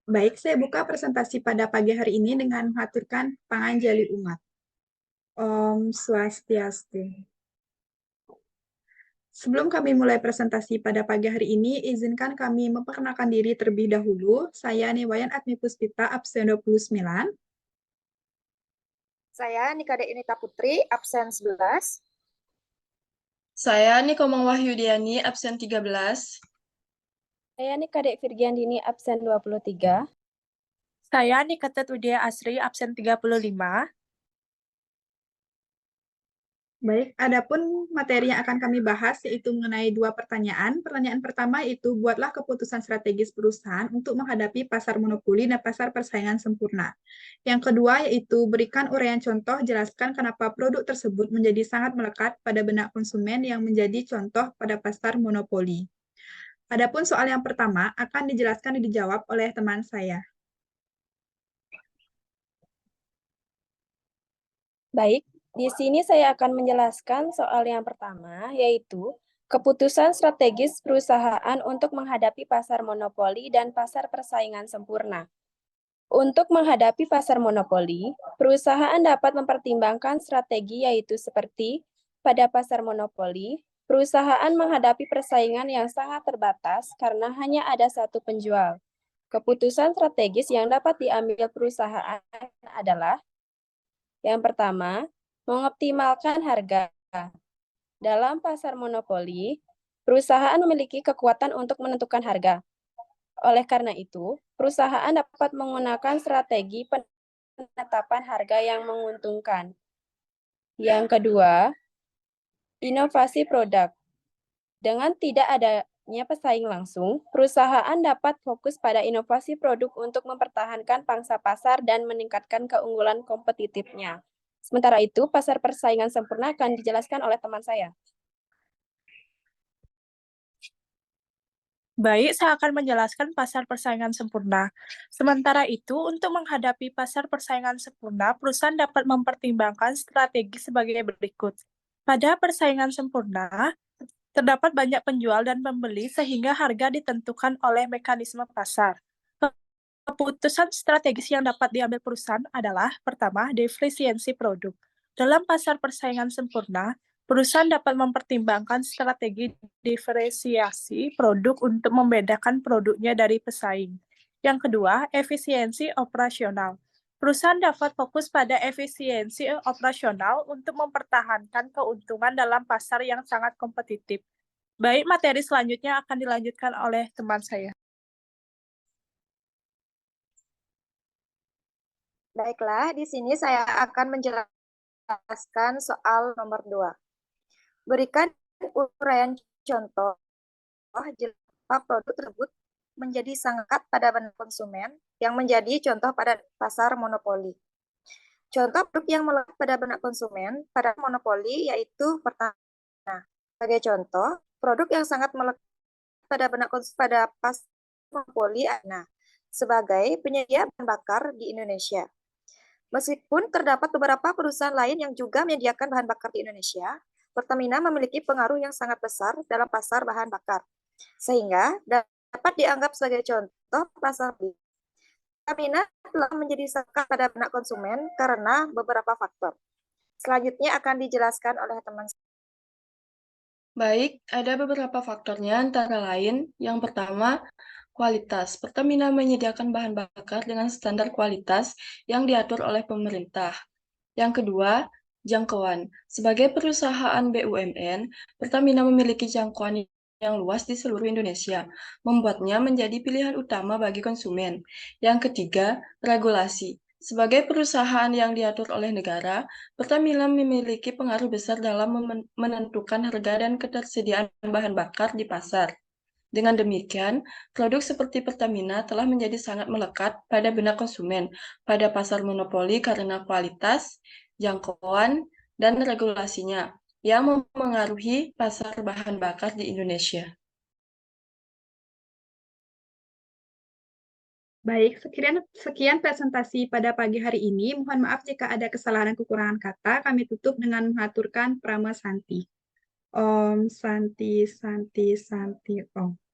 Baik, saya buka presentasi pada pagi hari ini dengan mengaturkan panganjali umat. Om Swastiastu. Sebelum kami mulai presentasi pada pagi hari ini, izinkan kami memperkenalkan diri terlebih dahulu. Saya Niwayan Atmi Puspita, absen 29. Saya Nikade Inita Putri, absen 11. Saya Nikomang Wahyudiani, absen 13. Saya Nikade Virgiandini, absen 23. Saya Niketet Widya Asri, absen 35. Baik, adapun materi yang akan kami bahas yaitu mengenai dua pertanyaan. Pertanyaan pertama itu buatlah keputusan strategis perusahaan untuk menghadapi pasar monopoli dan pasar persaingan sempurna. Yang kedua yaitu berikan uraian contoh, jelaskan kenapa produk tersebut menjadi sangat melekat pada benak konsumen yang menjadi contoh pada pasar monopoli. Adapun soal yang pertama akan dijelaskan dan dijawab oleh teman saya. Baik, di sini saya akan menjelaskan soal yang pertama, yaitu keputusan strategis perusahaan untuk menghadapi pasar monopoli dan pasar persaingan sempurna. Untuk menghadapi pasar monopoli, perusahaan dapat mempertimbangkan strategi yaitu seperti pada pasar monopoli, perusahaan menghadapi persaingan yang sangat terbatas karena hanya ada satu penjual. Keputusan strategis yang dapat diambil perusahaan adalah yang pertama, mengoptimalkan harga. Dalam pasar monopoli, perusahaan memiliki kekuatan untuk menentukan harga. Oleh karena itu, perusahaan dapat menggunakan strategi penetapan harga yang menguntungkan. Yang kedua, inovasi produk. Dengan tidak adanya pesaing langsung, perusahaan dapat fokus pada inovasi produk untuk mempertahankan pangsa pasar dan meningkatkan keunggulan kompetitifnya. Sementara itu, pasar persaingan sempurna akan dijelaskan oleh teman saya. Baik, saya akan menjelaskan pasar persaingan sempurna. Sementara itu, untuk menghadapi pasar persaingan sempurna, perusahaan dapat mempertimbangkan strategi sebagai berikut. Pada persaingan sempurna, terdapat banyak penjual dan pembeli sehingga harga ditentukan oleh mekanisme pasar. Keputusan strategis yang dapat diambil perusahaan adalah, pertama, defisiensi produk. Dalam pasar persaingan sempurna, perusahaan dapat mempertimbangkan strategi diferensiasi produk untuk membedakan produknya dari pesaing. Yang kedua, efisiensi operasional. Perusahaan dapat fokus pada efisiensi operasional untuk mempertahankan keuntungan dalam pasar yang sangat kompetitif. Baik, materi selanjutnya akan dilanjutkan oleh teman saya. Baiklah, di sini saya akan menjelaskan soal nomor 2. Berikan uraian contoh jika produk tersebut menjadi sangat pada benak konsumen yang menjadi contoh pada pasar monopoli. Contoh produk yang melekat pada benak konsumen pada monopoli yaitu pertama, sebagai contoh, produk yang sangat melekat pada benak konsumen pada pasar monopoli sebagai penyedia bahan bakar di Indonesia. Meskipun terdapat beberapa perusahaan lain yang juga menyediakan bahan bakar di Indonesia, Pertamina memiliki pengaruh yang sangat besar dalam pasar bahan bakar, sehingga dapat dianggap sebagai contoh pasar beli. Pertamina telah menjadi sekat pada benak konsumen karena beberapa faktor. Selanjutnya akan dijelaskan oleh teman saya. Baik, ada beberapa faktornya antara lain. Yang pertama, kualitas. Pertamina menyediakan bahan bakar dengan standar kualitas yang diatur oleh pemerintah. Yang kedua, jangkauan. Sebagai perusahaan BUMN, Pertamina memiliki jangkauan yang luas di seluruh Indonesia, membuatnya menjadi pilihan utama bagi konsumen. Yang ketiga, regulasi. Sebagai perusahaan yang diatur oleh negara, Pertamina memiliki pengaruh besar dalam menentukan harga dan ketersediaan bahan bakar di pasar. Dengan demikian, produk seperti Pertamina telah menjadi sangat melekat pada benak konsumen pada pasar monopoli karena kualitas, jangkauan, dan regulasinya yang memengaruhi pasar bahan bakar di Indonesia. Baik, sekian presentasi pada pagi hari ini. Mohon maaf jika ada kesalahan dan kekurangan kata. Kami tutup dengan mengaturkan Prama Santi. Om Santi Santi Santi Om.